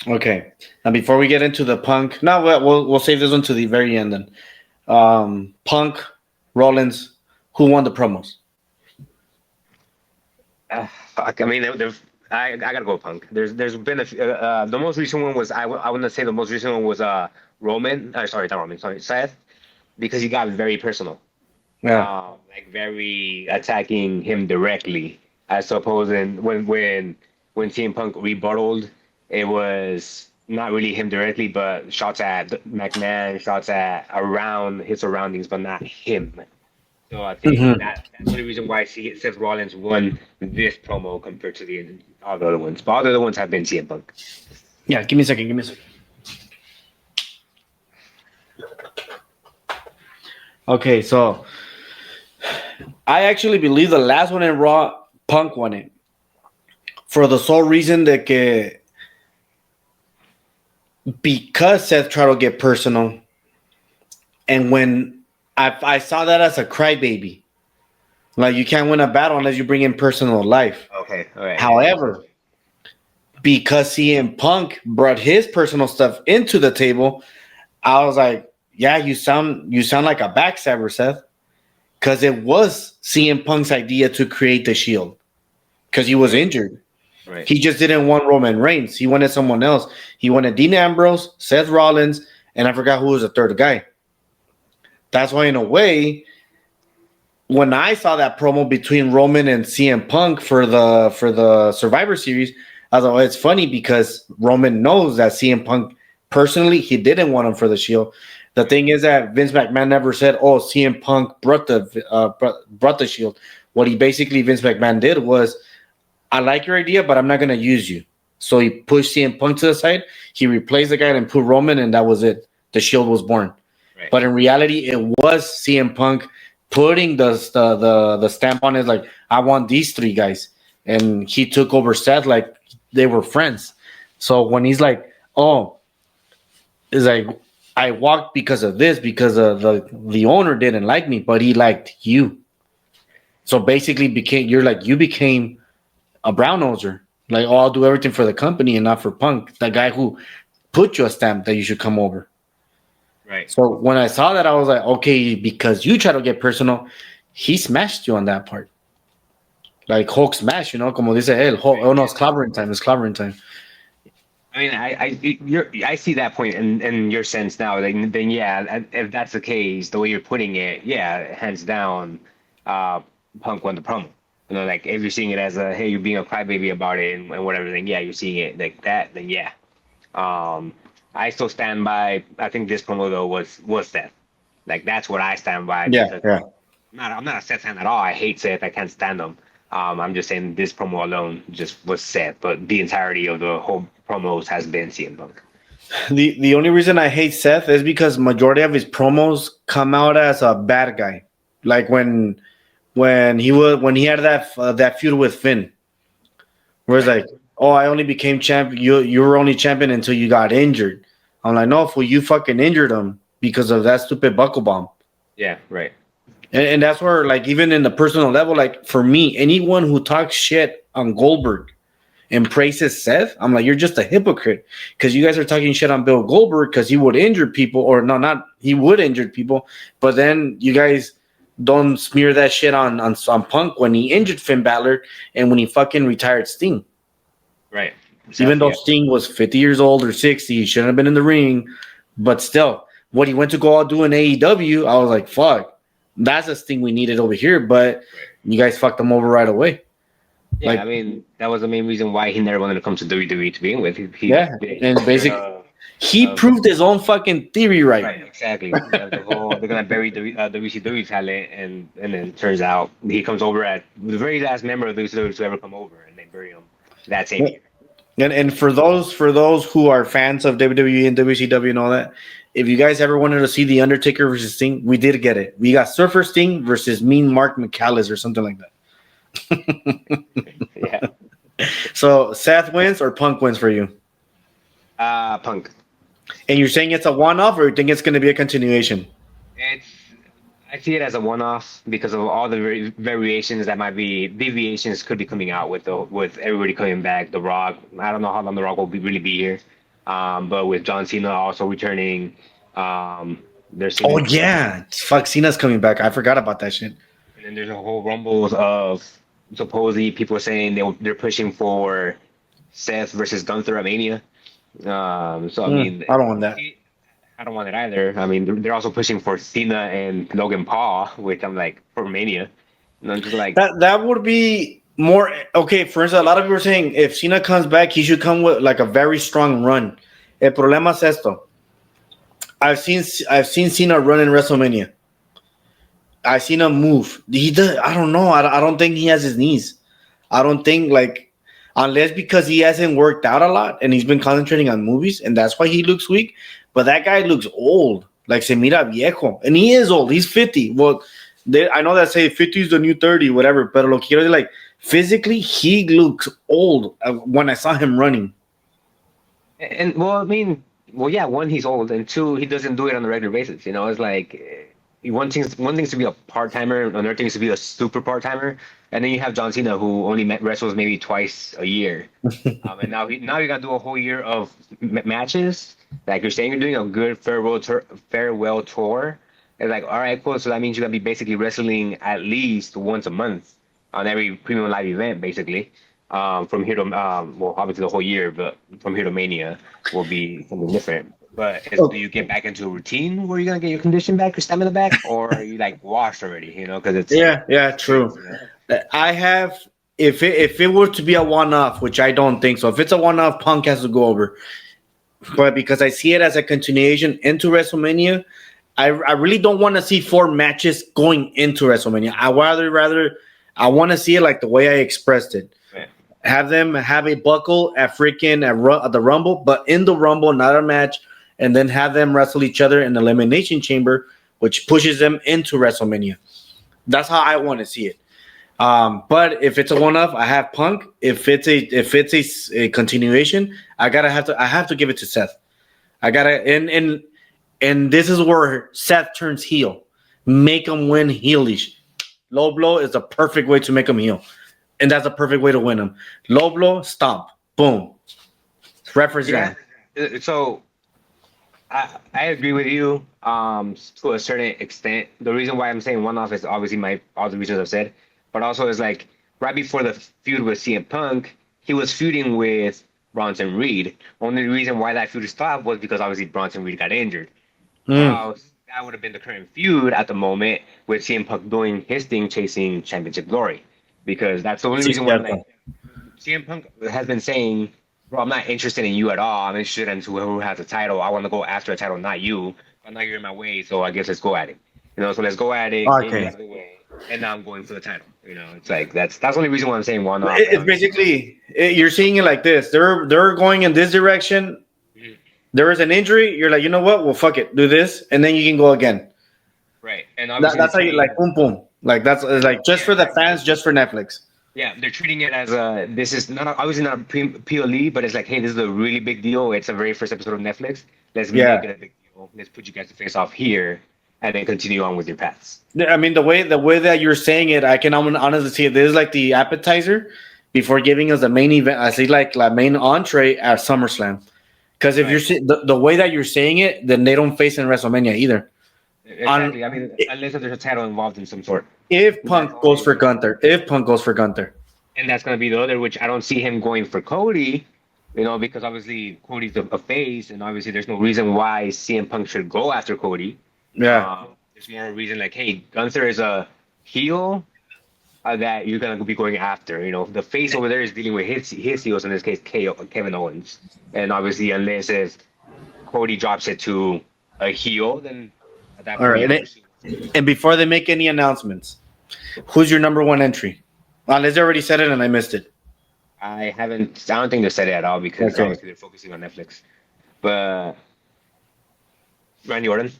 Okay. Now, before we get into the Punk, no, we'll save this one to the very end then. Punk, Rollins, who won the promos? Fuck. I mean, I gotta go with Punk. There's been the most recent one was I want to say the most recent one was Roman. Sorry, not Roman. Sorry, Seth, because he got very personal. Yeah. Like very attacking him directly. I suppose, and when CM Punk rebutted, it was not really him directly, but shots at McMahon, shots at around his surroundings, but not him. So I think Hmm. that's the only reason why Seth Rollins won this promo compared to all the other ones. But all the other ones have been CM Punk. Yeah. Give me a second. Give me a second. Okay. So I actually believe the last one in Raw, Punk won it for the sole reason that because Seth tried to get personal, and when I saw that as a crybaby. Like you can't win a battle unless you bring in personal life. Okay, all right, yeah, that makes sense. However, because CM Punk brought his personal stuff into the table, I was like, yeah, you sound like a backstabber, Seth. Because it was CM Punk's idea to create the Shield. Because he was Right, injured. right, He just didn't want Roman Reigns. He wanted someone else. He wanted Dean Ambrose, Seth Rollins, and I forgot who was the third guy. That's why, in a way, when I saw that promo between Roman and CM Punk for the Survivor Series, I was like, well, it's funny because Roman knows that CM Punk personally he didn't want him for the Shield. The right, thing is that Vince McMahon never said, "Oh, CM Punk brought the Shield." What he basically Vince McMahon did was, "I like your idea, but I'm not going to use you." So he pushed CM Punk to the side. He replaced the guy and put Roman, and that was it. The Shield was born. right. But in reality, it was CM Punk putting the stamp on it, like I want these three guys, and he took over Seth like they were friends. So when he's like, "Oh," it's like I walked because of this because the owner didn't like me, but he liked you. So basically, you became a brown noser. Like, oh, I'll do everything for the company and not for Punk, the guy who put you a stamp that you should come over. Right. So when I saw that, I was like, okay, because you try to get personal, he smashed you on that part. Like Hulk smash, como dice él. Hulk, Right. oh no, Yeah. it's clobbering time. It's clobbering time. I mean, I see that point in your sense now. Then yeah, if that's the case, the way you're putting it, yeah, hands down, uh, Punk won the promo. You know, like if you're seeing it as a hey, you're being a crybaby about it and whatever, then yeah, you're seeing it like that. Then yeah, um, I still stand by. I think this promo though was Seth. Like that's what I stand by Yeah, because yeah. I'm not a Seth fan at all. I hate Seth. I can't stand him. I'm just saying this promo alone just was Seth, but the entirety of the whole promos has been CM Punk. The only reason I hate Seth is because majority of his promos come out as a bad guy. Like when he had that feud with Finn, where it's Right. like, oh, I only became champion. You were only champion until you got injured. I'm like, no, fool, you fucking injured him because of that stupid buckle bomb. Yeah. Right. And that's where, like, even in the personal level, like, for me, anyone who talks shit on Goldberg and praises Seth, I'm like, you're just a hypocrite because you guys are talking shit on Bill Goldberg because he would injure people, or no, not he would injure people, but then you guys don't smear that shit on Punk when he injured Finn Balor and when he fucking retired Sting. Right. Even Exactly. though Yeah. Sting was 50 years old or 60, he shouldn't have been in the ring, but still, what he went to go out do in AEW, I was like, fuck. That's a thing we needed over here, but Right. you guys fucked him over right away. Yeah. I Like, mean, that was the main reason why he never wanted to come to WWE to begin with. yeah, They and scared basically, he of proved his own fucking theory right. right. Exactly. The whole they're gonna bury the WCW talent, and then turns out he comes over at the very last member of the WCW to ever come over, and they bury him that same year. And for those who are fans of WWE and WCW and all that, if you guys ever wanted to see the Undertaker versus Sting, we did get it. We got Surfer Sting versus Mean Mark McCallis or something like that. Yeah. So Seth wins or Punk wins for you? Punk. And you're saying it's a one-off, or you think it's going to be a continuation? It's I see it as a one-off because of all the variations that might be deviations could be coming out with everybody coming back. The Rock, I don't know how long The Rock will really be here, but with John Cena also returning, there's Oh seeming, yeah, fuck, Cena's coming back. I forgot about that shit. and then there's a whole rumbles of supposedly people are saying they're pushing for Seth versus Gunther at Mania. So I mean, I don't want that. I don't want it either. I mean, they're also pushing for Cena and Logan Paul, which I'm like for Mania. And I'm just like, That would be more okay. For instance, a lot of people are saying if Cena comes back, he should come with like a very strong run. El problema es esto. I've seen Cena run in WrestleMania. I've seen him move. He does. I don't know. I don't think he has his knees. I don't think like unless because he hasn't worked out a lot and he's been concentrating on movies and that's why he looks weak. But that guy looks old. Like se mira viejo, and he is old. He's 50. Well, I know that say 50 is the new 30, whatever. But lo quiero decir, like physically, he looks old when I saw him running. and well, I mean, well, yeah, one, he's old, and two, he doesn't do it on a regular basis. You know, it's like one thing's to be a part timer, another thing is to be a super part timer, and then you have John Cena who only wrestles maybe twice a year, and now you got to do a whole year of matches. Like you're saying, you're doing a good farewell tour. It's like, all right, cool. So that means you're gonna be basically wrestling at least once a month on every premium live event, basically. From here to well, obviously the whole year, but from here to Mania will be something different. But do Oh, you get back into a routine where you're gonna get your condition back, your stamina back, or are you like washed already? You know, because yeah, yeah, it's true. serious. You know? I have if it were to be a one off, which I don't think so. If it's a one off, Punk has to go over. But because I see it as a continuation into WrestleMania, I really don't want to see four matches going into WrestleMania. I want to see it like the way I expressed it. Yeah. Have them have a buckle at freaking at the Rumble, but in the Rumble, not a match, and then have them wrestle each other in the Elimination Chamber, which pushes them into WrestleMania. That's how I want to see it. But if it's a one off, I have Punk. If it's a continuation, I have to give it to Seth. I gotta and this is where Seth turns heel. Make him win heelish. Low blow is the perfect way to make him heel, and that's a perfect way to win him. Low blow, stomp, boom. Reference Yeah. that. So I agree with you to a certain extent. The reason why I'm saying one off is obviously my all the reasons I've said, but also is like right before the feud with CM Punk, he was feuding with Bronson Reed. Only reason why that feud stopped was because obviously Bronson Reed got injured. Or Mm. else that would have been the current feud at the moment with CM Punk doing his thing, chasing championship glory. Because that's the only Sí, reason why I'm like cierto. CM Punk has been saying, "Bro, I'm not interested in you at all. I'm interested in who has the title. I want to go after a title, not you. But now you're in my way, so I guess let's go at it. You know, so let's go at it, get me Okay. out of the way, and now I'm going for the title. You know, it's like that's the only reason why I'm saying one off. It's basically you're seeing it like this. They're going in this direction. Mhm. There is an injury. You're like, you know what? Well, fuck it. Do this, and then you can go again. Right, and obviously they're That's how you like treating boom boom. Like that's it's like just yeah, for the fans, just for Netflix. yeah, they're treating it as a this is not obviously not a PLE, but it's like, hey, this is a really big deal. It's the very first episode of Netflix. Let's make Yeah. it a big deal. Let's put you guys to face off here, and then continue on with your paths. I mean, the way that you're saying it, I can honestly see it. This is like the appetizer before giving us the main event. I see like la main entree at SummerSlam. Because if you're Right. the way that you're saying it, then they don't face in WrestleMania either. On Exactly. I mean, unless there's a title involved in some sort. if That's Punk the goes only for reason. Gunther, if Punk goes for Gunther, And that's going to be the other, which I don't see him going for Cody, you know, because obviously Cody's a face, and obviously there's no reason why CM Punk should go after Cody. yeah. There's more a reason like, hey, Gunther is a heel that you're going to be going after. You know, the face over there is dealing with his heels, in this case, Kevin Owens. And obviously, unless if Cody drops it to a heel, then at that All point right. you have to pursue. And before they make any announcements, who's your number one entry? Unless they already said it and I missed it. I don't think they said it at all because Okay. obviously they're focusing on Netflix. But Randy Orton,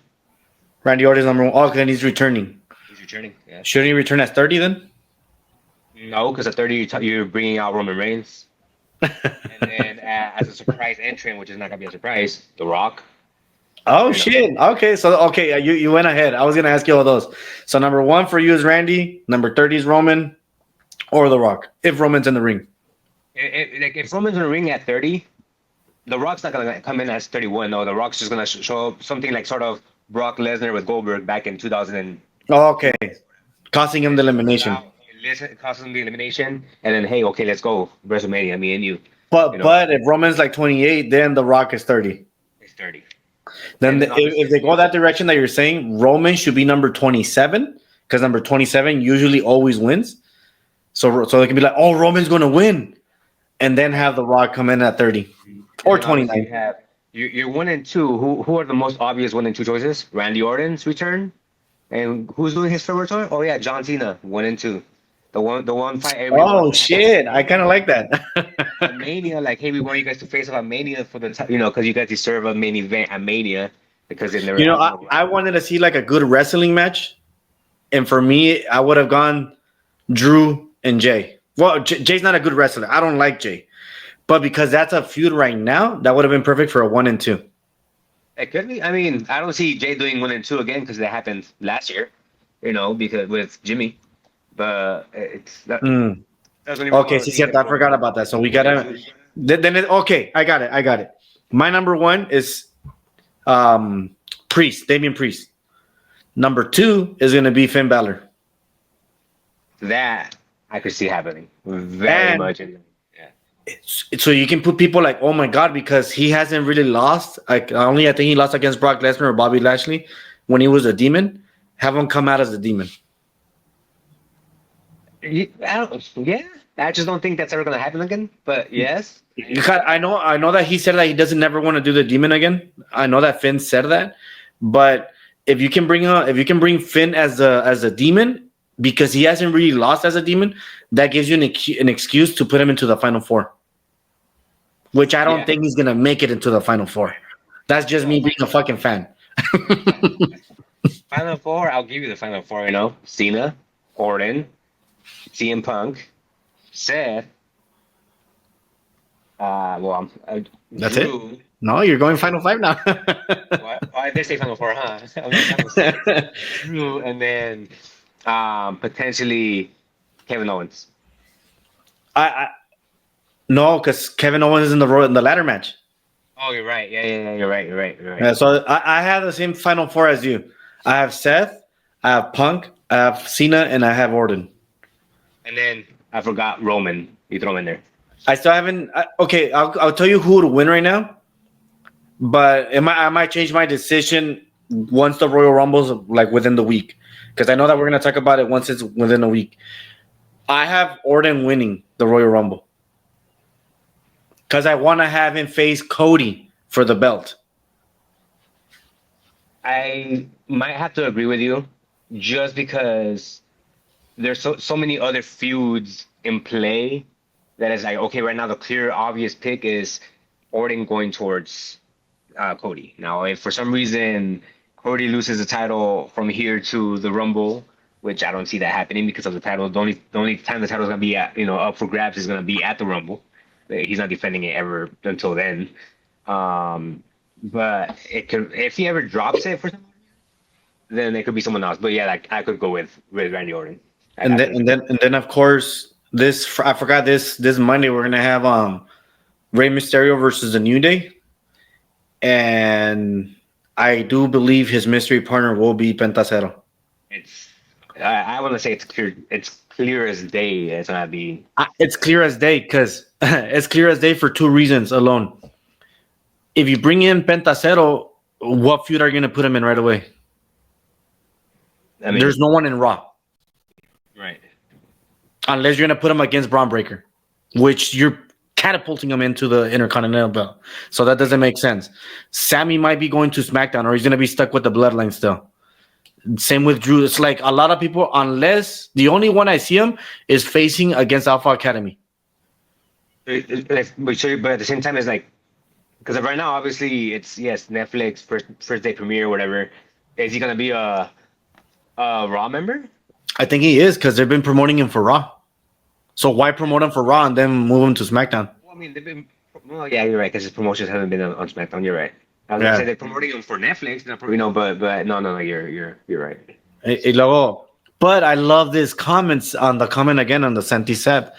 Randy Orton's number one. Oh, then he's returning. he's returning. Yeah. Shouldn't he return at 30 then? No, because at 30 you're bringing out Roman Reigns, and then as a surprise entrant, which is not gonna be a surprise, The Rock. Oh You know, shit. Okay, so okay, you went ahead. I was gonna ask you all those. So number one for you is Randy. Number 30 is Roman or The Rock. If Roman's in the ring. like if Roman's in the ring at 30, The Rock's not gonna come in as 31. No, The Rock's just gonna show up something like sort of Brock Lesnar with Goldberg back in 2000. Oh, okay. Costing him the Comes elimination. out, causes him the elimination, and then hey, okay, let's go WrestleMania, me and you. You But know, but if Roman's like 28, then The Rock is 30. it's 30. Then And then if they obviously, go that direction that you're saying, Roman should be number 27 because number 27 usually always wins. So they can be like, oh, Roman's going to win, and then have The Rock come in at 30 and or then obviously 29. you have your one and two. Who are the most obvious one and two choices? Randy Orton's return, and who's doing his favorite return? Oh yeah, John Cena, one and two. The one fight everybody wants Oh to happen at shit, I kind of Mania. like that. At Mania, like, hey, we want you guys to face off at Mania for the because you guys deserve a main event at Mania because they've never You know, had I, one. I wanted to see like a good wrestling match, and for me, I would have gone Drew and Jay. Well, Jay's not a good wrestler. I don't like Jay, but because that's a feud right now, that would have been perfect for a one and two. It could be. I mean, I don't see Jay doing 1 and 2 again because that happened last year, because with Jimmy. But that Mm. that's the only reason why I Okay, was sí, thinking cierto. of I forgot going about that. So we one and gotta. two. Okay, I got it. I got it. My number one is um Priest, Damian Priest. Number two is gonna be Finn Balor. That I could see happening very And much. Yeah. so you can put people like, oh my god, because he hasn't really lost. Like only I think he lost against Brock Lesnar or Bobby Lashley when he was a demon. Have him come out as a demon. Yeah. I just don't think that's ever gonna happen again. But yes, I know that he said that he doesn't never want to do the demon again. I know that Finn said that, but if you can bring Finn as a demon because he hasn't really lost as a demon, that gives you an excuse to put him into the final four. Which I don't yeah. think he's gonna make it into the final four. That's just me No, being a fucking fan. Final Four. I'll give you the Final Four. Cena, Orton, CM Punk, Seth. That's it. Drew. No, you're going final five now. What? Oh, I did say Final Four, huh? I'm not Final Six. Drew, and then potentially Kevin Owens. I no, because Kevin Owens is in the ladder match. Oh, you're right. Yeah. You're right. You're right. You're right. Yeah, so I have the same final four as you. I have Seth, I have Punk, I have Cena, and I have Orton. And then I forgot Roman. You throw him in there. I still haven't. Okay, I'll tell you who would win right now, but I might change my decision once the Royal Rumble's like within the week, because I know that we're gonna talk about it once it's within a week. I have Orton winning the Royal Rumble because I want to have him face Cody for the belt. I might have to agree with you, just because there's so many other feuds in play that is like, okay, right now the clear obvious pick is Orton going towards Cody. Now, if for some reason Cody loses the title from here to the Rumble, which I don't see that happening because of the title, the only time the title is gonna be up for grabs is gonna be at the Rumble. He's not defending it ever until then. But it could, if he ever drops it for some, then it could be someone else. But yeah, like I could go with Randy Orton. I could agree. And then of course this I forgot this Monday we're gonna have Rey Mysterio versus the New Day, and I do believe his mystery partner will be Pentacero. It's I want to say it's clear. It's clear as day. It's gonna be. It's clear as day because it's clear as day for two reasons alone. If you bring in Pentacero, what feud are you gonna put him in right away? I mean, There's no one in Raw right. unless you're gonna put him against Braun Breaker, which you're catapulting him into the Intercontinental belt. So that doesn't make sense. Sammy might be going to SmackDown, or he's gonna be stuck with the Bloodline still. Same with Drew. It's like a lot of people, unless the only one I see him is facing against Alpha Academy. But at the same time, it's like, because right now, obviously, it's yes, Netflix first day premiere, whatever. Is he gonna be a Raw member? I think he is because they've been promoting him for Raw. So why promote him for Raw and then move him to SmackDown? Well, I mean, they've been. Well, yeah, you're right. Because his promotions haven't been on SmackDown. You're right. I was gonna say Yeah. they're promoting him for Netflix, but no, you're right. Y luego, but I love this comments on the comment again on the Santi Seth.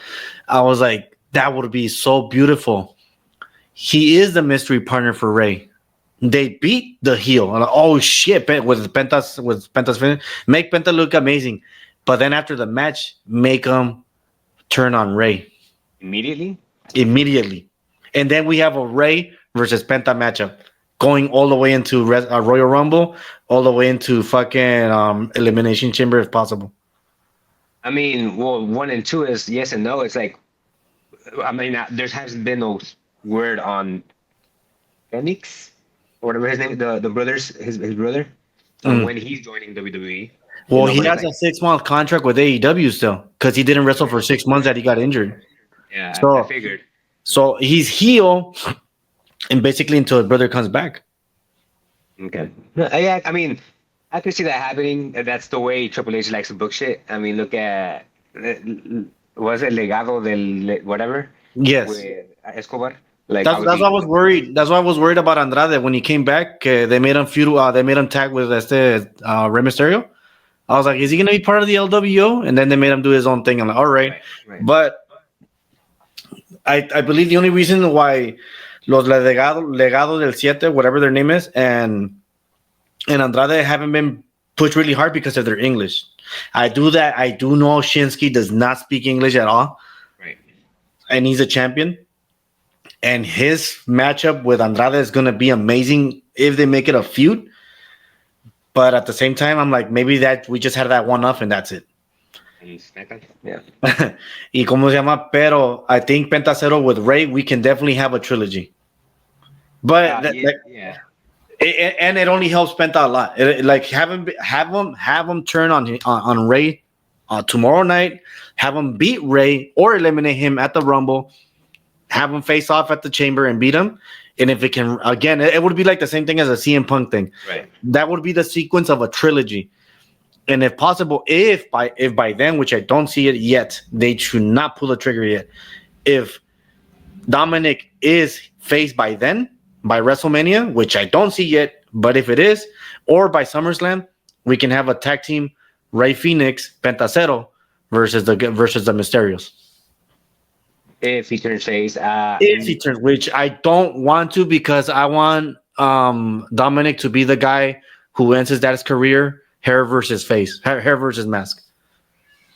I was like, that would be so beautiful. He is the mystery partner for Ray. They beat the heel. I'm like, oh shit, with Penta's finish, make Penta look amazing. But then after the match, make him turn on Ray Immediately. immediately. And then we have a Ray versus Penta matchup going all the way into Royal Rumble, all the way into fucking Elimination Chamber if possible. I mean, well, 1 and 2 is yes and no. It's like, I mean, there hasn't been no word on Phoenix or whatever his name, the brothers, his brother, when he's joining WWE. Well, he But it's has like, a 6 month contract with AEW still because he didn't wrestle for 6 months that he got injured. yeah, I So, figured. so he's heel, and basically until his brother comes back. Okay. No, yeah, I mean, I could see that happening. That's the way Triple H likes to book shit. I mean, look at was it Legado del whatever Yes. with Escobar. Like That's why I obviously, was worried. That's why I was worried about Andrade when he came back. They made him feud. They made him tag with Rey Mysterio. I was like, is he gonna be part of the LWO? And then they made him do his own thing. I'm like, all right, right, right. but I believe the only reason why los legado del siete, whatever their name is, and Andrade haven't been pushed really hard because of their English. I do that. I do know Shinsuke does not speak English at all, Right. and he's a champion. And his matchup with Andrade is going to be amazing if they make it a feud. But at the same time, I'm like, maybe that we just had that one off and that's it. And SmackDown. Yeah. Y como se llama, pero I think Pentacero with Ray, we can definitely have a trilogy. But Yeah, yeah. and it only helps Penta a lot. Like have him turn on Ray tomorrow night. Have him beat Ray or eliminate him at the Rumble. Have him face off at the Chamber and beat him. And if it can, again, it would be like the same thing as a CM Punk thing. Right. That would be the sequence of a trilogy. And if possible, if by then, which I don't see it yet, they should not pull the trigger yet. If Dominic is faced by then, by WrestleMania, which I don't see yet, but if it is, or by SummerSlam, we can have a tag team, Ray Phoenix, Pentacero versus the Mysterios. If he turns face, If he turns, which I don't want to because I want Dominic to be the guy who ends his dad's career, hair versus face, hair versus mask.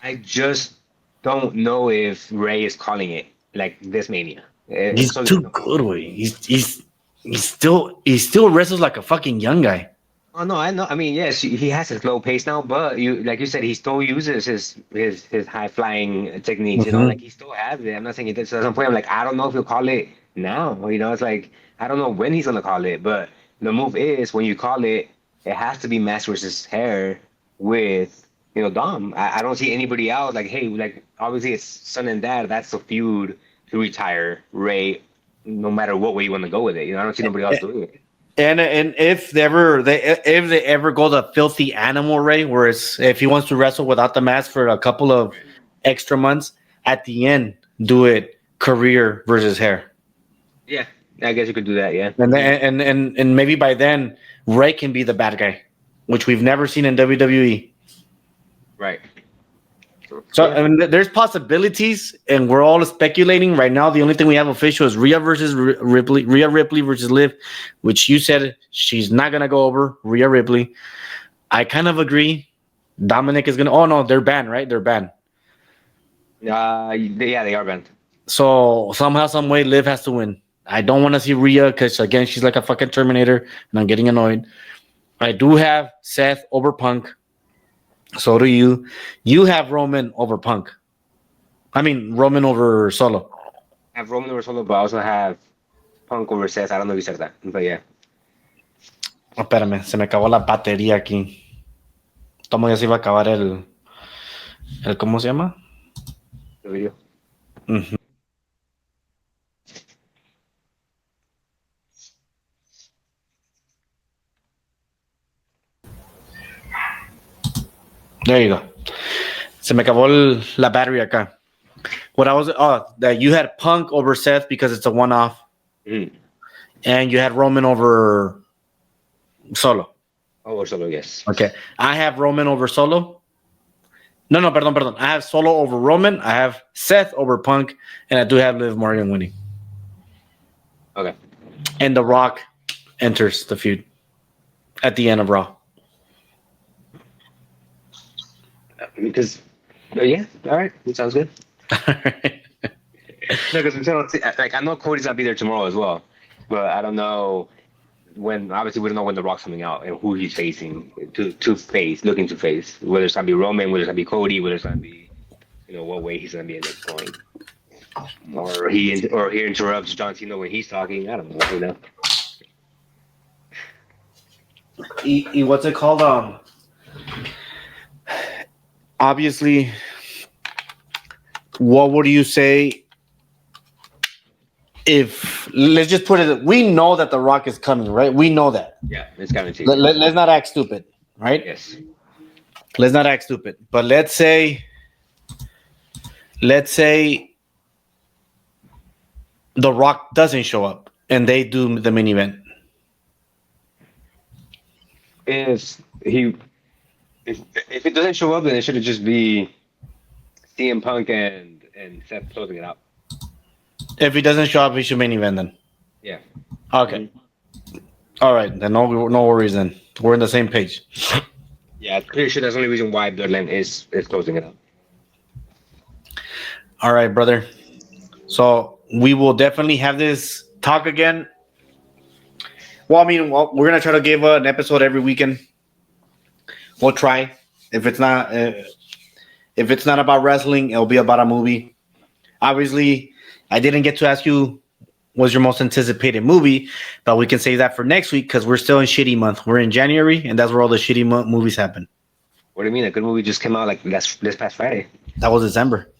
I just don't know if Ray is calling it like this Mania. He's too good, way. He still wrestles like a fucking young guy. Oh no, I know. I mean, yes, he has a slow pace now, but like you said, he still uses his high flying techniques. You know, like he still has it. I'm not saying he did. So at some point, I'm like, I don't know if he'll call it now. You know, it's like I don't know when he's gonna call it, but the move is when you call it, it has to be Mask versus Hair with Dom. I don't see anybody else. Like, hey, like obviously it's son and dad. That's the feud to retire Ray, no matter what way you want to go with it. I don't see nobody else doing it. And if they ever go the filthy animal Ray, where if he wants to wrestle without the mask for a couple of extra months, at the end do it career versus hair. Yeah, I guess you could do that. Yeah, and maybe by then Ray can be the bad guy, which we've never seen in WWE. Right. So I mean, there's possibilities, and we're all speculating right now. The only thing we have official is Rhea versus Ripley, Rhea Ripley versus Liv, which you said she's not gonna go over. Rhea Ripley, I kind of agree. Dominic is gonna. Oh no, they're banned, right? They're banned. Yeah, they are banned. So somehow, some way, Liv has to win. I don't want to see Rhea because again, she's like a fucking Terminator, and I'm getting annoyed. I do have Seth over Punk. So do you. You have Roman over Punk. I mean, Roman over Solo. I have Roman over Solo, but I also have Punk over Seth. I don't know if you said that, but yeah. Oh, espérame, se me acabó la batería aquí. Tomo ya se iba a acabar el ¿cómo se llama? The video. Mm-hmm. There you go. Se me acabó la battery acá. What I was that you had Punk over Seth because it's a one-off, and you had Roman over Solo. Over Solo, yes. Okay, I have Roman over Solo. No, perdón. I have Solo over Roman. I have Seth over Punk, and I do have Liv Morgan winning. Okay. And The Rock enters the feud at the end of Raw. Because, yeah, all right, it sounds good. No, because like I know Cody's gonna be there tomorrow as well, but I don't know when. Obviously, we don't know when The Rock's coming out and who he's facing looking to face. Whether it's gonna be Roman, whether it's gonna be Cody, whether it's gonna be, what way he's gonna be end up going, or he interrupts John Cena when he's talking. I don't know, What's it called? Obviously, what would you say if, let's just put it, we know that The Rock is coming, right? We know that. Yeah, it's guaranteed. Let's not act stupid, right? Yes. Let's not act stupid. But let's say The Rock doesn't show up and they do the main event. If he if it doesn't show up, then it should just be CM Punk and Seth closing it out. If he doesn't show up, he should main event then. Yeah. Okay. All right. Then no worries then. We're on the same page. Yeah, I'm pretty sure that's the only reason why Bloodline is closing it out. All right, brother. So we will definitely have this talk again. Well, I mean, we're gonna try to give an episode every weekend. We'll try. If it's not about wrestling, it'll be about a movie. Obviously, I didn't get to ask you what's your most anticipated movie, but we can save that for next week because we're still in shitty month. We're in January, and that's where all the shitty movies happen. What do you mean? A good movie just came out like this past Friday. That was December.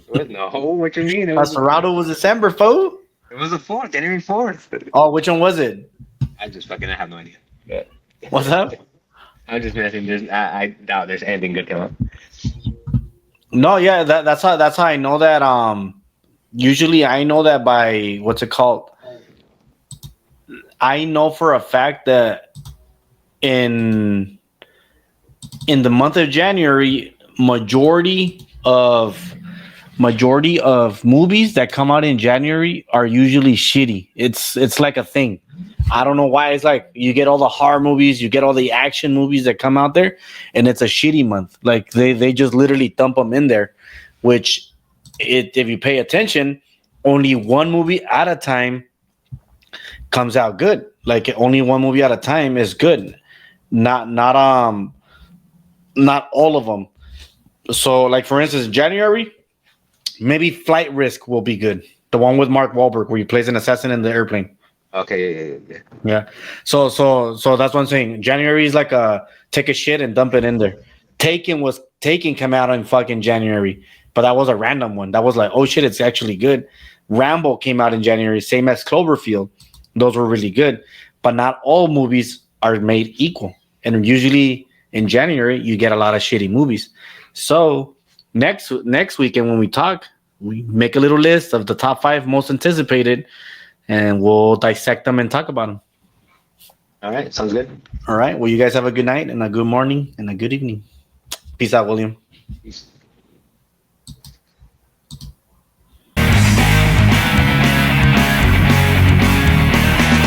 What? No, what you mean? Desperado was December, fool. It was the 4th, January 4th. Oh, which one was it? I have no idea. Yeah. What's up? I'm just messing. I doubt there's anything good coming up. No, yeah, that's how I know that. Usually I know that by what's it called? I know for a fact that in the month of January, majority of movies that come out in January are usually shitty. It's like a thing. I don't know why. It's like you get all the horror movies, you get all the action movies that come out there, and it's a shitty month. Like they just literally dump them in there, which if you pay attention, only one movie at a time comes out good. Like only one movie at a time is good. Not all of them. So like for instance, January, maybe Flight Risk will be good. The one with Mark Wahlberg where he plays an assassin in the airplane. Okay, yeah. Yeah. So that's what I'm saying. January is like a take a shit and dump it in there. Taken come out in fucking January, but that was a random one. That was like, oh shit, it's actually good. Rambo came out in January, same as Cloverfield. Those were really good, but not all movies are made equal. And usually in January, you get a lot of shitty movies. So next weekend when we talk, we make a little list of the top 5 most anticipated, and we'll dissect them and talk about them. All right, sounds good. All right. Well, you guys have a good night and a good morning and a good evening. Peace out, William. Peace.